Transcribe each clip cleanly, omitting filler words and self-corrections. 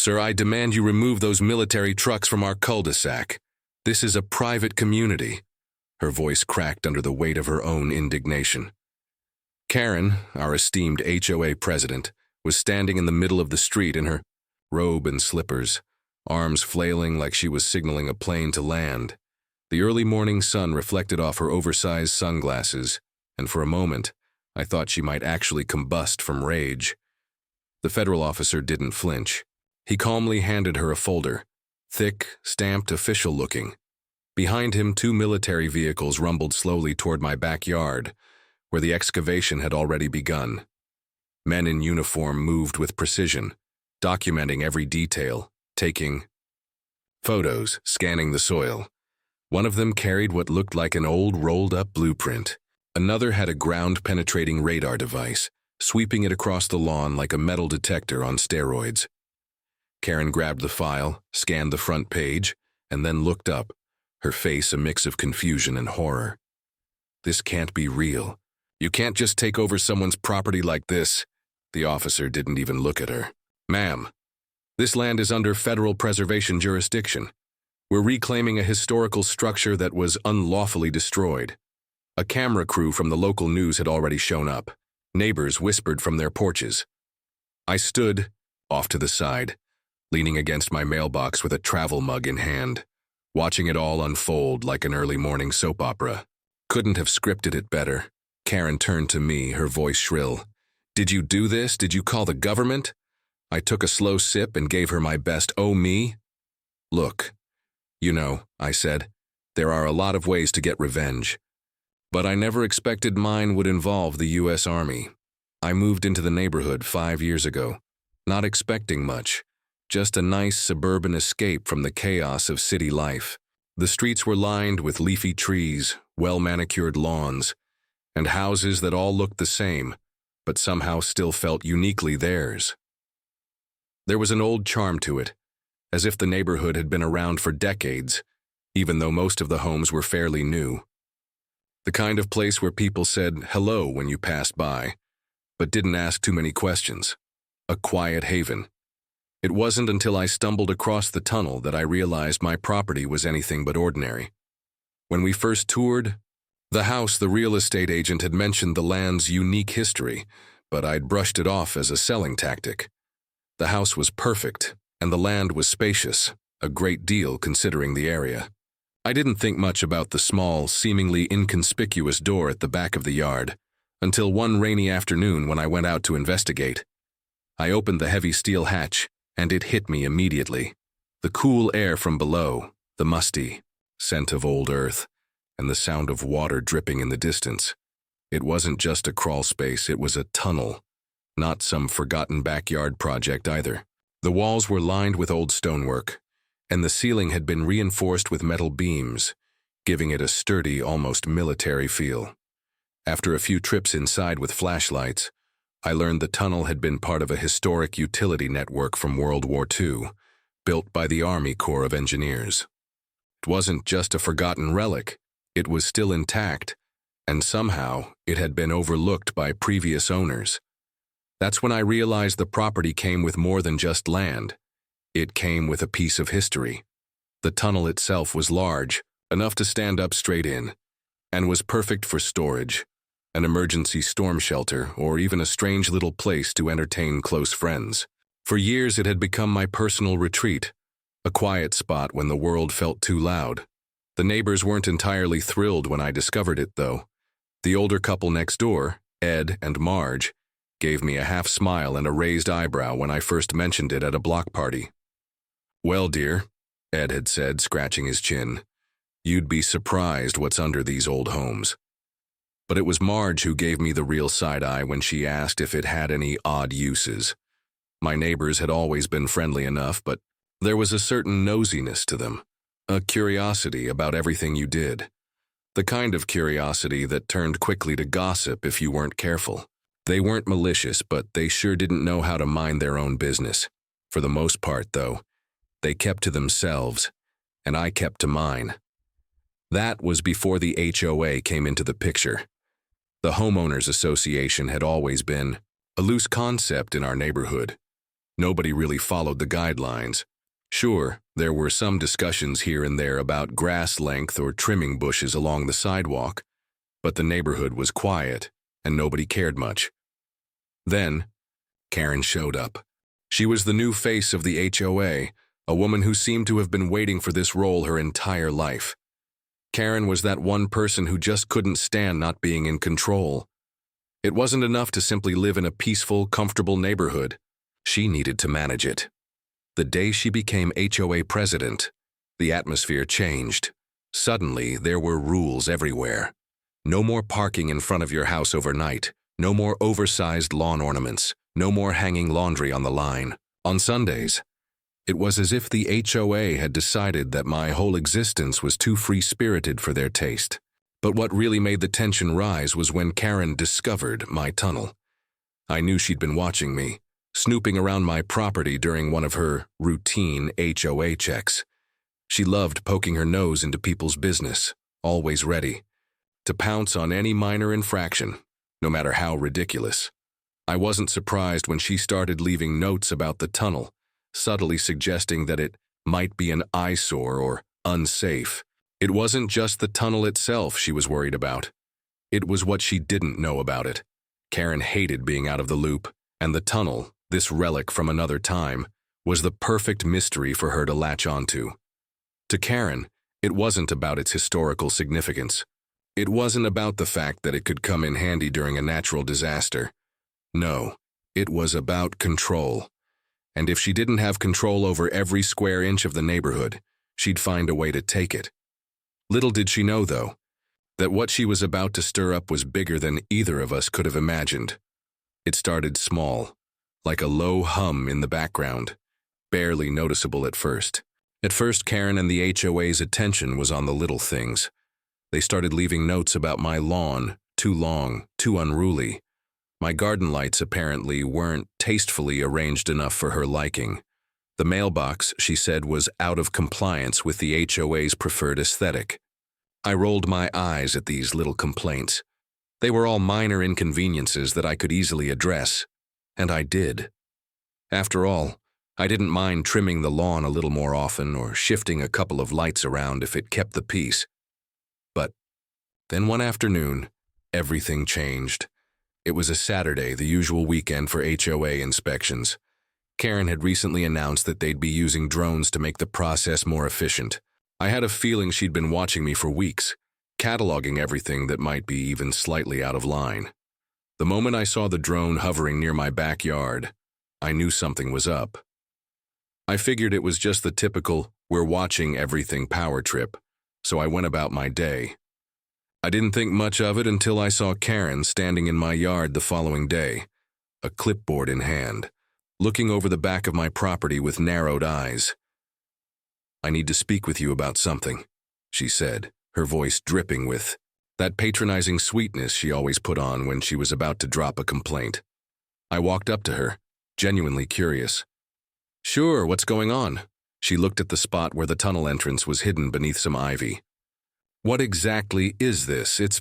"Sir, I demand you remove those military trucks from our cul-de-sac. This is a private community." Her voice cracked under the weight of her own indignation. Karen, our esteemed HOA president, was standing in the middle of the street in her robe and slippers, arms flailing like she was signaling a plane to land. The early morning sun reflected off her oversized sunglasses, and for a moment, I thought she might actually combust from rage. The federal officer didn't flinch. He calmly handed her a folder, thick, stamped, official-looking. Behind him, 2 military vehicles rumbled slowly toward my backyard, where the excavation had already begun. Men in uniform moved with precision, documenting every detail, taking photos, scanning the soil. One of them carried what looked like an old rolled-up blueprint. Another had a ground-penetrating radar device, sweeping it across the lawn like a metal detector on steroids. Karen grabbed the file, scanned the front page, and then looked up, her face a mix of confusion and horror. "This can't be real. You can't just take over someone's property like this." The officer didn't even look at her. "Ma'am, this land is under federal preservation jurisdiction. We're reclaiming a historical structure that was unlawfully destroyed." A camera crew from the local news had already shown up. Neighbors whispered from their porches. I stood, off to the side, leaning against my mailbox with a travel mug in hand, watching it all unfold like an early morning soap opera. Couldn't have scripted it better. Karen turned to me, her voice shrill. "Did you do this? Did you call the government?" I took a slow sip and gave her my best "oh me." "Look, you know," I said, "there are a lot of ways to get revenge. But I never expected mine would involve the U.S. Army. I moved into the neighborhood 5 years ago, not expecting much, just a nice suburban escape from the chaos of city life. The streets were lined with leafy trees, well-manicured lawns, and houses that all looked the same, but somehow still felt uniquely theirs. There was an old charm to it, as if the neighborhood had been around for decades, even though most of the homes were fairly new. The kind of place where people said hello when you passed by, but didn't ask too many questions. A quiet haven. It wasn't until I stumbled across the tunnel that I realized my property was anything but ordinary. When we first toured the house, the real estate agent had mentioned the land's unique history, but I'd brushed it off as a selling tactic. The house was perfect, and the land was spacious, a great deal considering the area. I didn't think much about the small, seemingly inconspicuous door at the back of the yard, until one rainy afternoon when I went out to investigate. I opened the heavy steel hatch, and it hit me immediately. The cool air from below, the musty scent of old earth, and the sound of water dripping in the distance. It wasn't just a crawl space, it was a tunnel, not some forgotten backyard project either. The walls were lined with old stonework, and the ceiling had been reinforced with metal beams, giving it a sturdy, almost military feel. After a few trips inside with flashlights, I learned the tunnel had been part of a historic utility network from World War II, built by the Army Corps of Engineers. It wasn't just a forgotten relic, it was still intact, and somehow it had been overlooked by previous owners. That's when I realized the property came with more than just land. It came with a piece of history. The tunnel itself was large, enough to stand up straight in, and was perfect for storage, an emergency storm shelter, or even a strange little place to entertain close friends. For years it had become my personal retreat, a quiet spot when the world felt too loud. The neighbors weren't entirely thrilled when I discovered it, though. The older couple next door, Ed and Marge, gave me a half smile and a raised eyebrow when I first mentioned it at a block party. "Well, dear," Ed had said, scratching his chin, "you'd be surprised what's under these old homes." But it was Marge who gave me the real side-eye when she asked if it had any odd uses. My neighbors had always been friendly enough, but there was a certain nosiness to them, a curiosity about everything you did. The kind of curiosity that turned quickly to gossip if you weren't careful. They weren't malicious, but they sure didn't know how to mind their own business. For the most part, though, they kept to themselves, and I kept to mine. That was before the HOA came into the picture. The Homeowners Association had always been a loose concept in our neighborhood. Nobody really followed the guidelines. Sure, there were some discussions here and there about grass length or trimming bushes along the sidewalk, but the neighborhood was quiet, and nobody cared much. Then, Karen showed up. She was the new face of the HOA, a woman who seemed to have been waiting for this role her entire life. Karen was that one person who just couldn't stand not being in control. It wasn't enough to simply live in a peaceful, comfortable neighborhood. She needed to manage it. The day she became HOA president, the atmosphere changed. Suddenly, there were rules everywhere. No more parking in front of your house overnight. No more oversized lawn ornaments. No more hanging laundry on the line. On Sundays, it was as if the HOA had decided that my whole existence was too free-spirited for their taste. But what really made the tension rise was when Karen discovered my tunnel. I knew she'd been watching me, snooping around my property during one of her routine HOA checks. She loved poking her nose into people's business, always ready to pounce on any minor infraction, no matter how ridiculous. I wasn't surprised when she started leaving notes about the tunnel, subtly suggesting that it might be an eyesore or unsafe. It wasn't just the tunnel itself she was worried about. It was what she didn't know about it. Karen hated being out of the loop, and the tunnel, this relic from another time, was the perfect mystery for her to latch onto. To Karen, it wasn't about its historical significance. It wasn't about the fact that it could come in handy during a natural disaster. No, it was about control. And if she didn't have control over every square inch of the neighborhood, she'd find a way to take it. Little did she know, though, that what she was about to stir up was bigger than either of us could have imagined. It started small, like a low hum in the background, barely noticeable at first. At first, Karen and the HOA's attention was on the little things. They started leaving notes about my lawn, too long, too unruly. My garden lights apparently weren't tastefully arranged enough for her liking. The mailbox, she said, was out of compliance with the HOA's preferred aesthetic. I rolled my eyes at these little complaints. They were all minor inconveniences that I could easily address, and I did. After all, I didn't mind trimming the lawn a little more often or shifting a couple of lights around if it kept the peace. But then one afternoon, everything changed. It was a Saturday, the usual weekend for HOA inspections. Karen had recently announced that they'd be using drones to make the process more efficient. I had a feeling she'd been watching me for weeks, cataloging everything that might be even slightly out of line. The moment I saw the drone hovering near my backyard, I knew something was up. I figured it was just the typical, we're watching everything power trip, so I went about my day. I didn't think much of it until I saw Karen standing in my yard the following day, a clipboard in hand, looking over the back of my property with narrowed eyes. "I need to speak with you about something," she said, her voice dripping with that patronizing sweetness she always put on when she was about to drop a complaint. I walked up to her, genuinely curious. "Sure, what's going on?" She looked at the spot where the tunnel entrance was hidden beneath some ivy. "What exactly is this? It's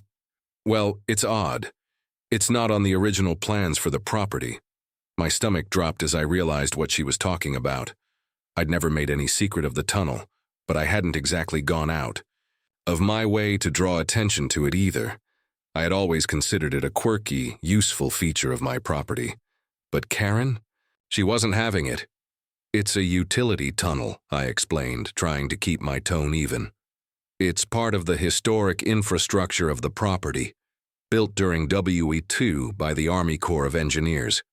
odd. It's not on the original plans for the property." My stomach dropped as I realized what she was talking about. I'd never made any secret of the tunnel, but I hadn't exactly gone out of my way to draw attention to it either. I had always considered it a quirky, useful feature of my property. But Karen? She wasn't having it. "It's a utility tunnel," I explained, trying to keep my tone even. "It's part of the historic infrastructure of the property, built during WE2 by the Army Corps of Engineers.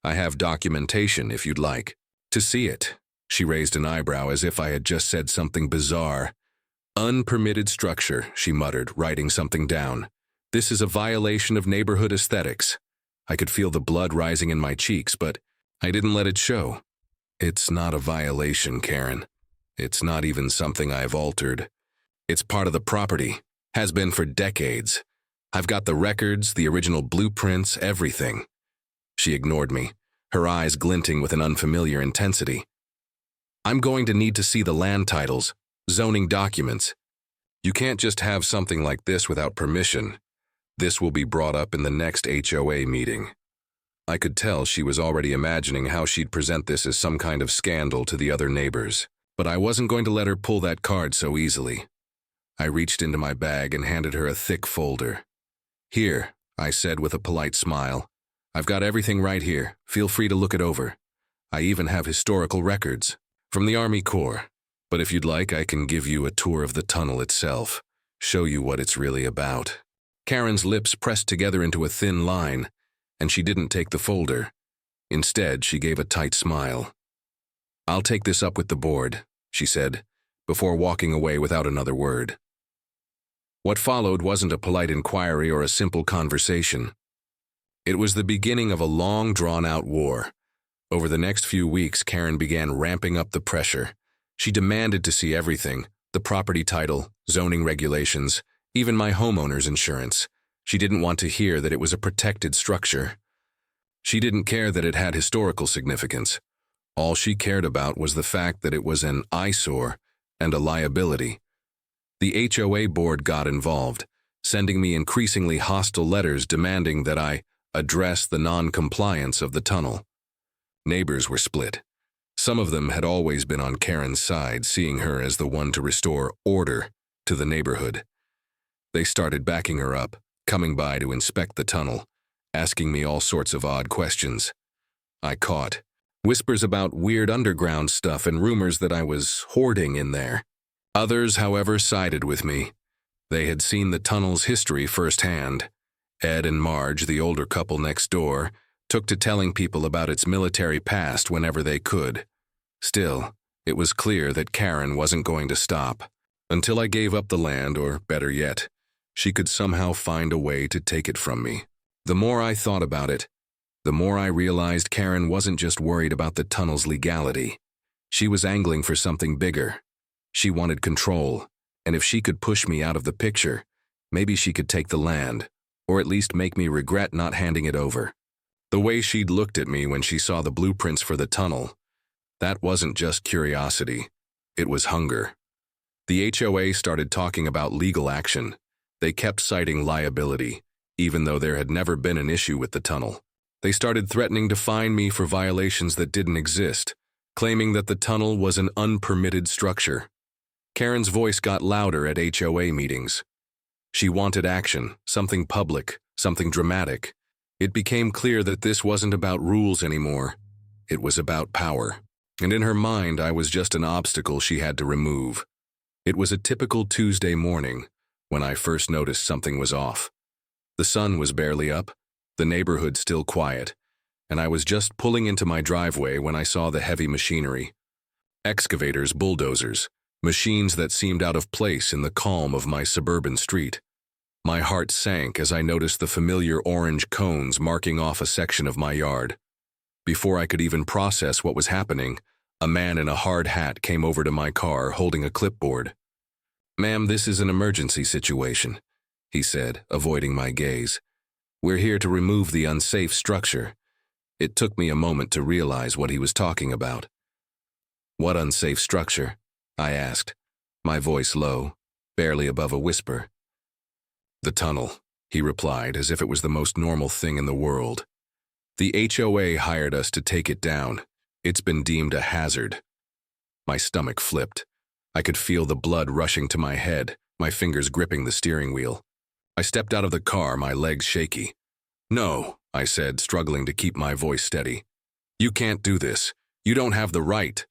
I have documentation if you'd like to see it." She raised an eyebrow as if I had just said something bizarre. "Unpermitted structure," she muttered, writing something down. "This is a violation of neighborhood aesthetics." I could feel the blood rising in my cheeks, but I didn't let it show. "It's not a violation, Karen. It's not even something I've altered. It's part of the property, has been for decades. I've got the records, the original blueprints, everything." She ignored me, her eyes glinting with an unfamiliar intensity. "I'm going to need to see the land titles, zoning documents. You can't just have something like this without permission. This will be brought up in the next HOA meeting." I could tell she was already imagining how she'd present this as some kind of scandal to the other neighbors. But I wasn't going to let her pull that card so easily. I reached into my bag and handed her a thick folder. "Here," I said with a polite smile. "I've got everything right here. Feel free to look it over. I even have historical records from the Army Corps. But if you'd like, I can give you a tour of the tunnel itself, show you what it's really about." Karen's lips pressed together into a thin line, and she didn't take the folder. Instead, she gave a tight smile. "I'll take this up with the board," she said, before walking away without another word. What followed wasn't a polite inquiry or a simple conversation. It was the beginning of a long, drawn-out war. Over the next few weeks, Karen began ramping up the pressure. She demanded to see everything: the property title, zoning regulations, even my homeowner's insurance. She didn't want to hear that it was a protected structure. She didn't care that it had historical significance. All she cared about was the fact that it was an eyesore and a liability. The HOA board got involved, sending me increasingly hostile letters demanding that I address the non-compliance of the tunnel. Neighbors were split. Some of them had always been on Karen's side, seeing her as the one to restore order to the neighborhood. They started backing her up, coming by to inspect the tunnel, asking me all sorts of odd questions. I caught whispers about weird underground stuff and rumors that I was hoarding in there. Others, however, sided with me. They had seen the tunnel's history firsthand. Ed and Marge, the older couple next door, took to telling people about its military past whenever they could. Still, it was clear that Karen wasn't going to stop. Until I gave up the land, or better yet, she could somehow find a way to take it from me. The more I thought about it, the more I realized Karen wasn't just worried about the tunnel's legality. She was angling for something bigger. She wanted control, and if she could push me out of the picture, maybe she could take the land, or at least make me regret not handing it over. The way she'd looked at me when she saw the blueprints for the tunnel, that wasn't just curiosity, it was hunger. The HOA started talking about legal action. They kept citing liability, even though there had never been an issue with the tunnel. They started threatening to fine me for violations that didn't exist, claiming that the tunnel was an unpermitted structure. Karen's voice got louder at HOA meetings. She wanted action, something public, something dramatic. It became clear that this wasn't about rules anymore. It was about power. And in her mind, I was just an obstacle she had to remove. It was a typical Tuesday morning when I first noticed something was off. The sun was barely up, the neighborhood still quiet, and I was just pulling into my driveway when I saw the heavy machinery. Excavators, bulldozers, machines that seemed out of place in the calm of my suburban street. My heart sank as I noticed the familiar orange cones marking off a section of my yard. Before I could even process what was happening, a man in a hard hat came over to my car holding a clipboard. "Ma'am, this is an emergency situation," he said, avoiding my gaze. "We're here to remove the unsafe structure." It took me a moment to realize what he was talking about. "What unsafe structure?" I asked, my voice low, barely above a whisper. "The tunnel," he replied, as if it was the most normal thing in the world. "The HOA hired us to take it down. It's been deemed a hazard." My stomach flipped. I could feel the blood rushing to my head, my fingers gripping the steering wheel. I stepped out of the car, my legs shaky. "No," I said, struggling to keep my voice steady. "You can't do this. You don't have the right."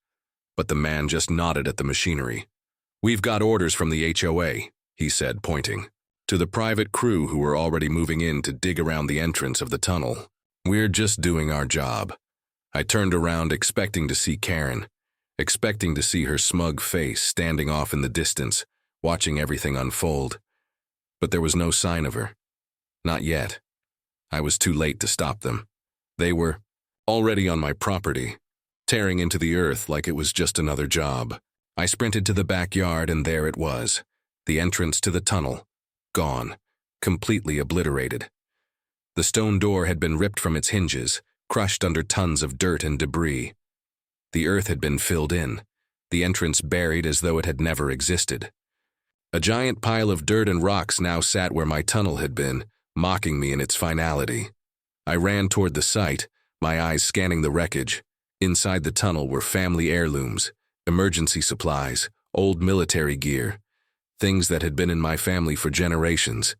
But the man just nodded at the machinery. "We've got orders from the HOA," he said, pointing to the private crew who were already moving in to dig around the entrance of the tunnel. "We're just doing our job." I turned around expecting to see Karen, expecting to see her smug face standing off in the distance, watching everything unfold. But there was no sign of her. Not yet. I was too late to stop them. They were already on my property, tearing into the earth like it was just another job. I sprinted to the backyard, and there it was, the entrance to the tunnel, gone, completely obliterated. The stone door had been ripped from its hinges, crushed under tons of dirt and debris. The earth had been filled in, the entrance buried as though it had never existed. A giant pile of dirt and rocks now sat where my tunnel had been, mocking me in its finality. I ran toward the site, my eyes scanning the wreckage. Inside the tunnel were family heirlooms, emergency supplies, old military gear, things that had been in my family for generations.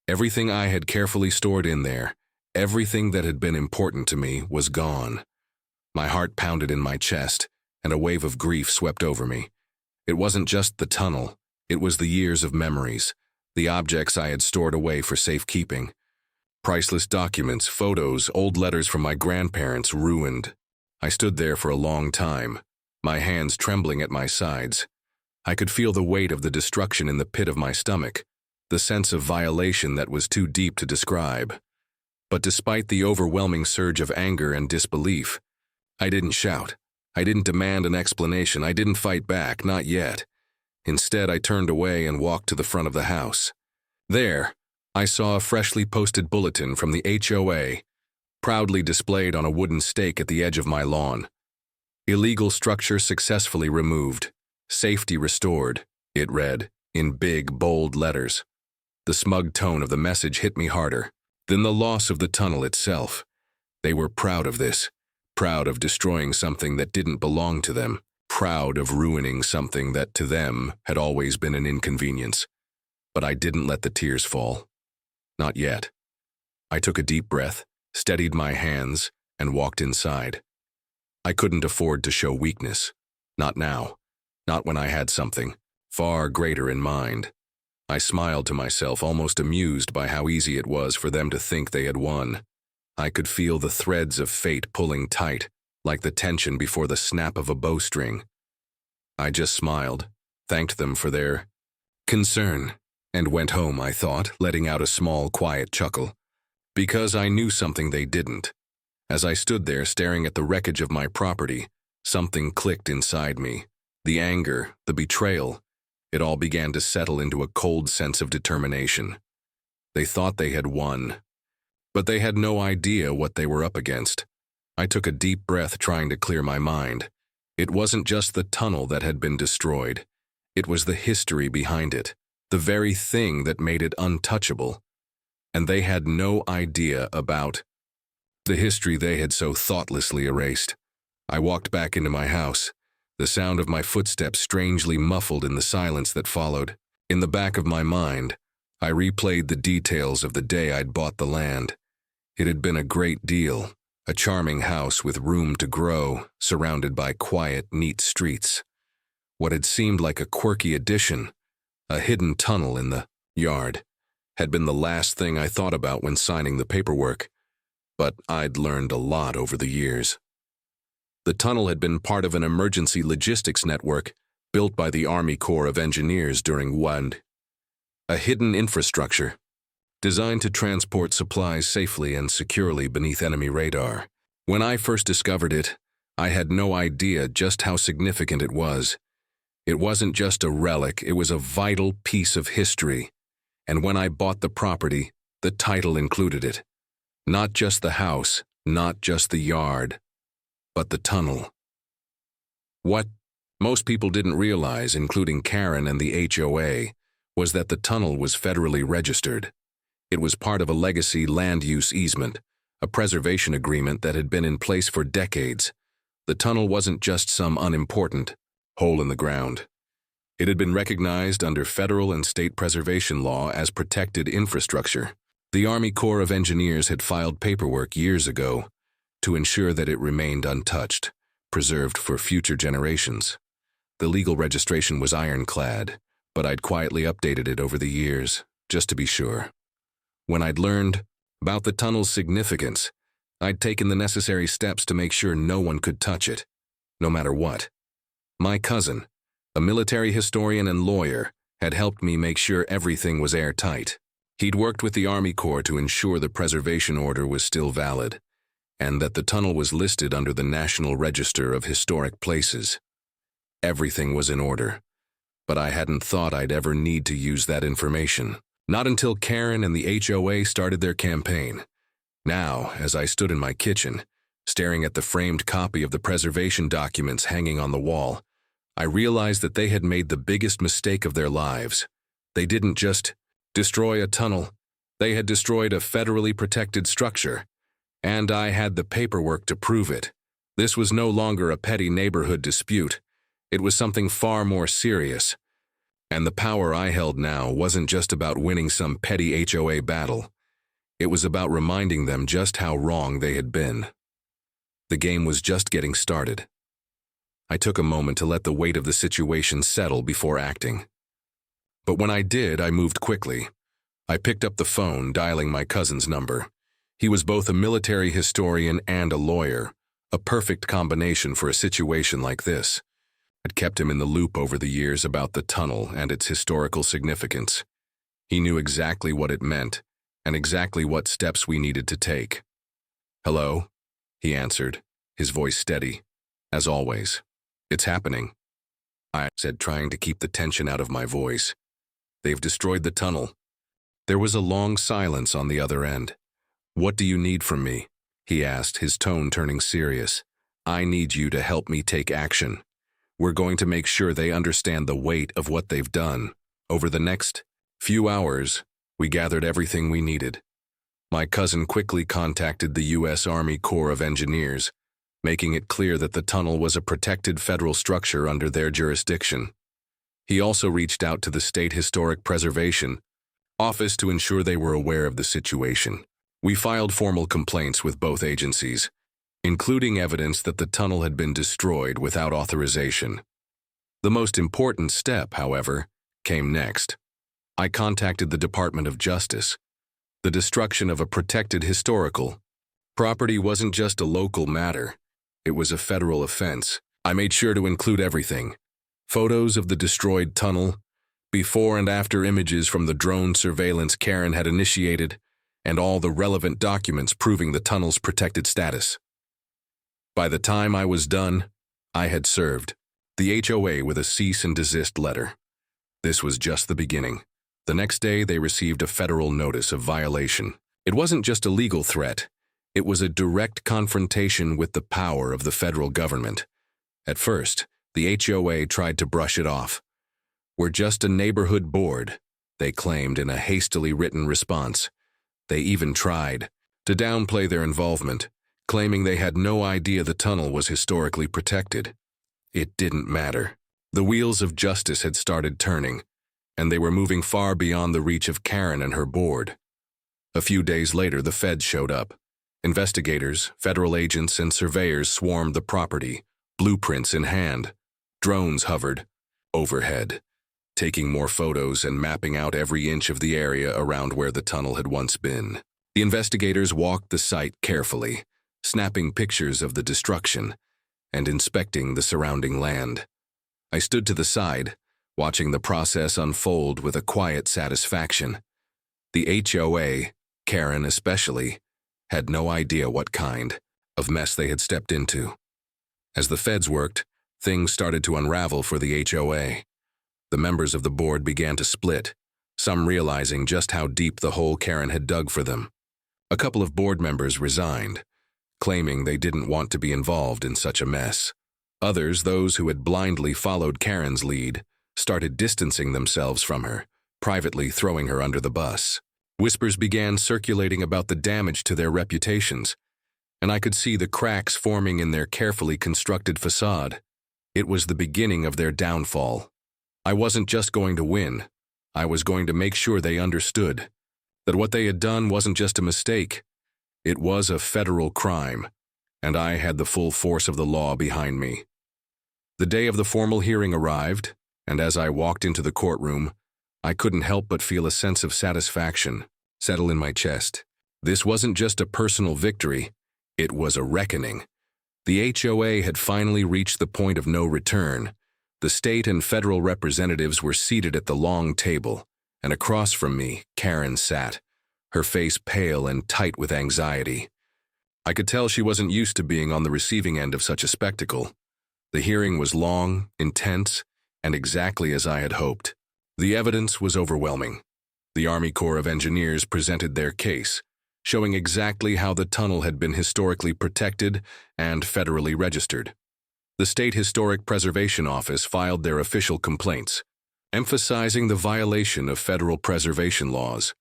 Everything I had carefully stored in there, everything that had been important to me, was gone. My heart pounded in my chest, and a wave of grief swept over me. It wasn't just the tunnel, it was the years of memories, the objects I had stored away for safekeeping. Priceless documents, photos, old letters from my grandparents, ruined. I stood there for a long time, my hands trembling at my sides. I could feel the weight of the destruction in the pit of my stomach, the sense of violation that was too deep to describe. But despite the overwhelming surge of anger and disbelief, I didn't shout. I didn't demand an explanation. I didn't fight back, not yet. Instead, I turned away and walked to the front of the house. There, I saw a freshly posted bulletin from the HOA, proudly displayed on a wooden stake at the edge of my lawn. Illegal structure successfully removed. Safety restored, it read, in big, bold letters. The smug tone of the message hit me harder than the loss of the tunnel itself. They were proud of this, proud of destroying something that didn't belong to them, proud of ruining something that to them had always been an inconvenience. But I didn't let the tears fall. Not yet. I took a deep breath, steadied my hands, and walked inside. I couldn't afford to show weakness. Not now. Not when I had something far greater in mind. I smiled to myself, almost amused by how easy it was for them to think they had won. I could feel the threads of fate pulling tight, like the tension before the snap of a bowstring. I just smiled, thanked them for their concern, and went home, I thought, letting out a small, quiet chuckle. Because I knew something they didn't. As I stood there staring at the wreckage of my property, something clicked inside me. The anger, the betrayal, it all began to settle into a cold sense of determination. They thought they had won, but they had no idea what they were up against. I took a deep breath, trying to clear my mind. It wasn't just the tunnel that had been destroyed. It was the history behind it, the very thing that made it untouchable. And they had no idea about the history they had so thoughtlessly erased. I walked back into my house, the sound of my footsteps strangely muffled in the silence that followed. In the back of my mind, I replayed the details of the day I'd bought the land. It had been a great deal, a charming house with room to grow, surrounded by quiet, neat streets. What had seemed like a quirky addition, a hidden tunnel in the yard, had been the last thing I thought about when signing the paperwork. But I'd learned a lot over the years. The tunnel had been part of an emergency logistics network built by the Army Corps of Engineers during WAND, a hidden infrastructure designed to transport supplies safely and securely beneath enemy radar. When I first discovered it, I had no idea just how significant it was. It wasn't just a relic, it was a vital piece of history. And when I bought the property, the title included it. Not just the house, not just the yard, but the tunnel. What most people didn't realize, including Karen and the HOA, was that the tunnel was federally registered. It was part of a legacy land use easement, a preservation agreement that had been in place for decades. The tunnel wasn't just some unimportant hole in the ground. It had been recognized under federal and state preservation law as protected infrastructure. The Army Corps of Engineers had filed paperwork years ago to ensure that it remained untouched, preserved for future generations. The legal registration was ironclad, but I'd quietly updated it over the years, just to be sure. When I'd learned about the tunnel's significance, I'd taken the necessary steps to make sure no one could touch it, no matter what. My cousin, a military historian and lawyer, had helped me make sure everything was airtight. He'd worked with the Army Corps to ensure the preservation order was still valid, and that the tunnel was listed under the National Register of Historic Places. Everything was in order, but I hadn't thought I'd ever need to use that information. Not until Karen and the HOA started their campaign. Now, as I stood in my kitchen, staring at the framed copy of the preservation documents hanging on the wall, I realized that they had made the biggest mistake of their lives. They didn't just destroy a tunnel. They had destroyed a federally protected structure. And I had the paperwork to prove it. This was no longer a petty neighborhood dispute. It was something far more serious. And the power I held now wasn't just about winning some petty HOA battle. It was about reminding them just how wrong they had been. The game was just getting started. I took a moment to let the weight of the situation settle before acting. But when I did, I moved quickly. I picked up the phone, dialing my cousin's number. He was both a military historian and a lawyer, a perfect combination for a situation like this. I'd kept him in the loop over the years about the tunnel and its historical significance. He knew exactly what it meant and exactly what steps we needed to take. "Hello?" he answered, his voice steady. "As always. It's happening," I said, trying to keep the tension out of my voice. "They've destroyed the tunnel." There was a long silence on the other end. "What do you need from me?" he asked, his tone turning serious. "I need you to help me take action. We're going to make sure they understand the weight of what they've done. Over the next few hours, we gathered everything we needed." My cousin quickly contacted the U.S. Army Corps of Engineers, making it clear that the tunnel was a protected federal structure under their jurisdiction. He also reached out to the State Historic Preservation Office to ensure they were aware of the situation. We filed formal complaints with both agencies, including evidence that the tunnel had been destroyed without authorization. The most important step, however, came next. I contacted the Department of Justice. The destruction of a protected historical property wasn't just a local matter. It was a federal offense. I made sure to include everything: photos of the destroyed tunnel, before and after images from the drone surveillance Karen had initiated, and all the relevant documents proving the tunnel's protected status. By the time I was done, I had served the HOA with a cease and desist letter. This was just the beginning. The next day, they received a federal notice of violation. It wasn't just a legal threat. It was a direct confrontation with the power of the federal government. At first, the HOA tried to brush it off. "We're just a neighborhood board," they claimed in a hastily written response. They even tried to downplay their involvement, claiming they had no idea the tunnel was historically protected. It didn't matter. The wheels of justice had started turning, and they were moving far beyond the reach of Karen and her board. A few days later, the feds showed up. Investigators, federal agents, and surveyors swarmed the property, blueprints in hand. Drones hovered overhead, taking more photos and mapping out every inch of the area around where the tunnel had once been. The investigators walked the site carefully, snapping pictures of the destruction and inspecting the surrounding land. I stood to the side, watching the process unfold with a quiet satisfaction. The HOA, Karen especially, had no idea what kind of mess they had stepped into. As the feds worked, things started to unravel for the HOA. The members of the board began to split, some realizing just how deep the hole Karen had dug for them. A couple of board members resigned, claiming they didn't want to be involved in such a mess. Others, those who had blindly followed Karen's lead, started distancing themselves from her, privately throwing her under the bus. Whispers began circulating about the damage to their reputations, and I could see the cracks forming in their carefully constructed facade. It was the beginning of their downfall. I wasn't just going to win. I was going to make sure they understood that what they had done wasn't just a mistake. It was a federal crime, and I had the full force of the law behind me. The day of the formal hearing arrived, and as I walked into the courtroom, I couldn't help but feel a sense of satisfaction settle in my chest. This wasn't just a personal victory, it was a reckoning. The HOA had finally reached the point of no return. The state and federal representatives were seated at the long table, and across from me, Karen sat, her face pale and tight with anxiety. I could tell she wasn't used to being on the receiving end of such a spectacle. The hearing was long, intense, and exactly as I had hoped. The evidence was overwhelming. The Army Corps of Engineers presented their case, showing exactly how the tunnel had been historically protected and federally registered. The State Historic Preservation Office filed their official complaints, emphasizing the violation of federal preservation laws.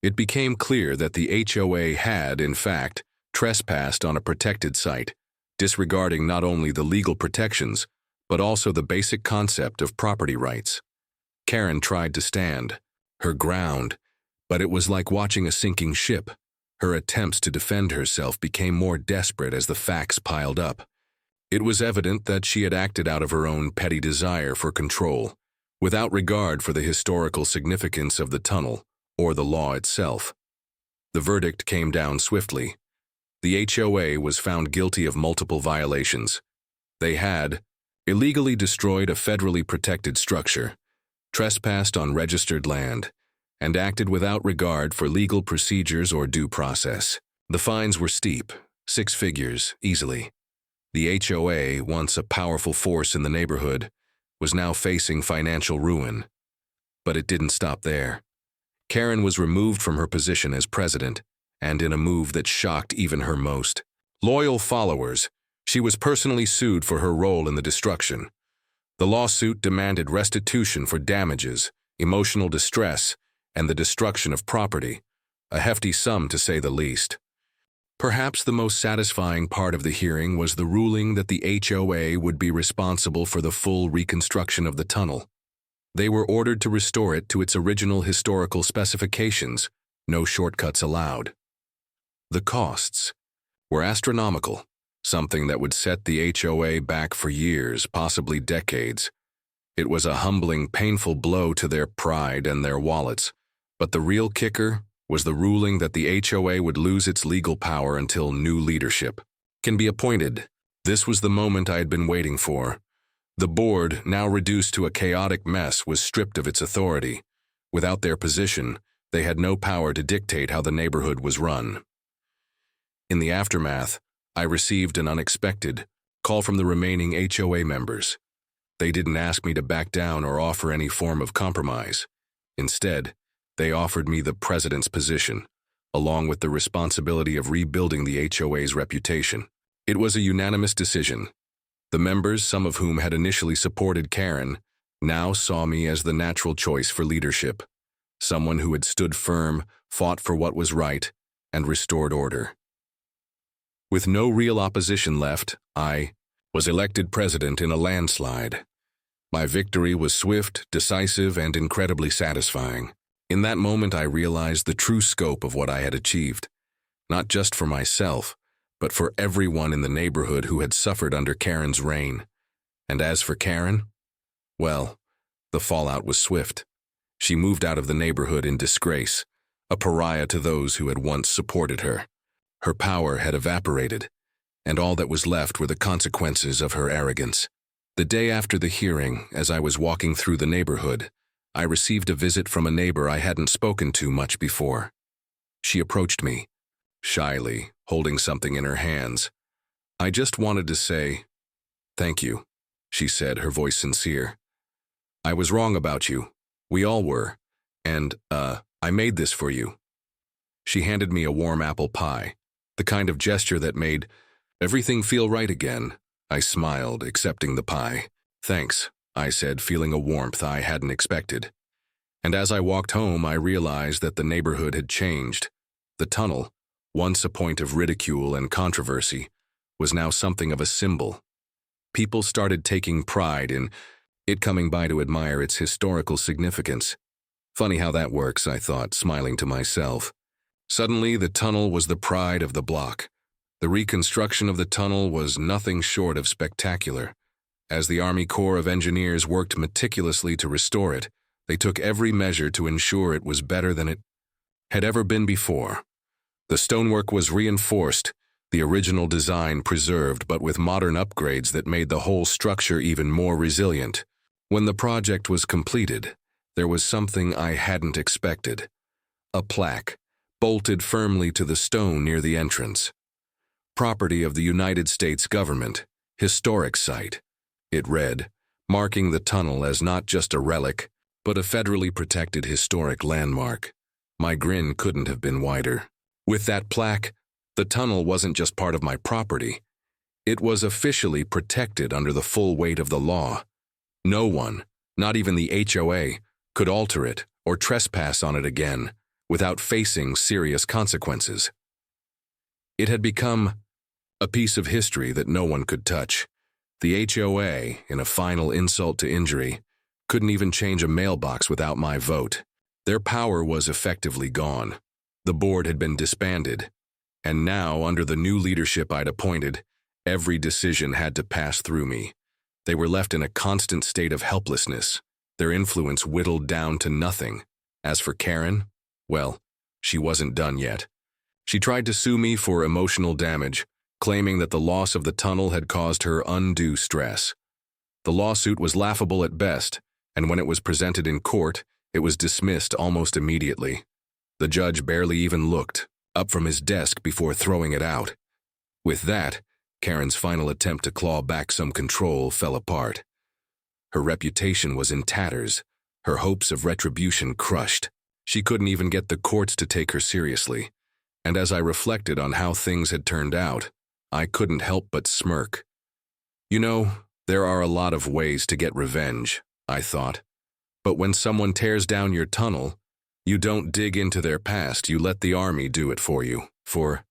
It became clear that the HOA had, in fact, trespassed on a protected site, disregarding not only the legal protections, but also the basic concept of property rights. Karen tried to stand her ground, but it was like watching a sinking ship. Her attempts to defend herself became more desperate as the facts piled up. It was evident that she had acted out of her own petty desire for control, without regard for the historical significance of the tunnel or the law itself. The verdict came down swiftly. The HOA was found guilty of multiple violations. They had illegally destroyed a federally protected structure, trespassed on registered land, and acted without regard for legal procedures or due process. The fines were steep, 6 figures, easily. The HOA, once a powerful force in the neighborhood, was now facing financial ruin. But it didn't stop there. Karen was removed from her position as president, and in a move that shocked even her most loyal followers, she was personally sued for her role in the destruction. The lawsuit demanded restitution for damages, emotional distress, and the destruction of property, a hefty sum to say the least. Perhaps the most satisfying part of the hearing was the ruling that the HOA would be responsible for the full reconstruction of the tunnel. They were ordered to restore it to its original historical specifications, no shortcuts allowed. The costs were astronomical, something that would set the HOA back for years, possibly decades. It was a humbling, painful blow to their pride and their wallets, but the real kicker was the ruling that the HOA would lose its legal power until new leadership can be appointed. This was the moment I had been waiting for. The board, now reduced to a chaotic mess, was stripped of its authority. Without their position, they had no power to dictate how the neighborhood was run. In the aftermath, I received an unexpected call from the remaining HOA members. They didn't ask me to back down or offer any form of compromise. Instead, they offered me the president's position, along with the responsibility of rebuilding the HOA's reputation. It was a unanimous decision. The members, some of whom had initially supported Karen, now saw me as the natural choice for leadership, someone who had stood firm, fought for what was right, and restored order. With no real opposition left, I was elected president in a landslide. My victory was swift, decisive, and incredibly satisfying. In that moment, I realized the true scope of what I had achieved, not just for myself, but for everyone in the neighborhood who had suffered under Karen's reign. And as for Karen, well, the fallout was swift. She moved out of the neighborhood in disgrace, a pariah to those who had once supported her. Her power had evaporated, and all that was left were the consequences of her arrogance. The day after the hearing, as I was walking through the neighborhood, I received a visit from a neighbor I hadn't spoken to much before. She approached me, shyly, holding something in her hands. I just wanted to say, "Thank you," she said, her voice sincere. "I was wrong about you. We all were. And, I made this for you." She handed me a warm apple pie, the kind of gesture that made everything feel right again. I smiled, accepting the pie. "Thanks," I said, feeling a warmth I hadn't expected. And as I walked home, I realized that the neighborhood had changed. The tunnel, once a point of ridicule and controversy, was now something of a symbol. People started taking pride in it, coming by to admire its historical significance. Funny how that works, I thought, smiling to myself. Suddenly, the tunnel was the pride of the block. The reconstruction of the tunnel was nothing short of spectacular. As the Army Corps of Engineers worked meticulously to restore it, they took every measure to ensure it was better than it had ever been before. The stonework was reinforced, the original design preserved, but with modern upgrades that made the whole structure even more resilient. When the project was completed, there was something I hadn't expected. A plaque, bolted firmly to the stone near the entrance. "Property of the United States Government, Historic Site," it read, marking the tunnel as not just a relic, but a federally protected historic landmark. My grin couldn't have been wider. With that plaque, the tunnel wasn't just part of my property. It was officially protected under the full weight of the law. No one, not even the HOA, could alter it or trespass on it again without facing serious consequences. It had become a piece of history that no one could touch. The HOA, in a final insult to injury, couldn't even change a mailbox without my vote. Their power was effectively gone. The board had been disbanded, and now, under the new leadership I'd appointed, every decision had to pass through me. They were left in a constant state of helplessness, their influence whittled down to nothing. As for Karen, well, she wasn't done yet. She tried to sue me for emotional damage, claiming that the loss of the tunnel had caused her undue stress. The lawsuit was laughable at best, and when it was presented in court, it was dismissed almost immediately. The judge barely even looked up from his desk before throwing it out. With that, Karen's final attempt to claw back some control fell apart. Her reputation was in tatters, her hopes of retribution crushed. She couldn't even get the courts to take her seriously. And as I reflected on how things had turned out, I couldn't help but smirk. You know, there are a lot of ways to get revenge, I thought. But when someone tears down your tunnel, you don't dig into their past, you let the army do it for you. For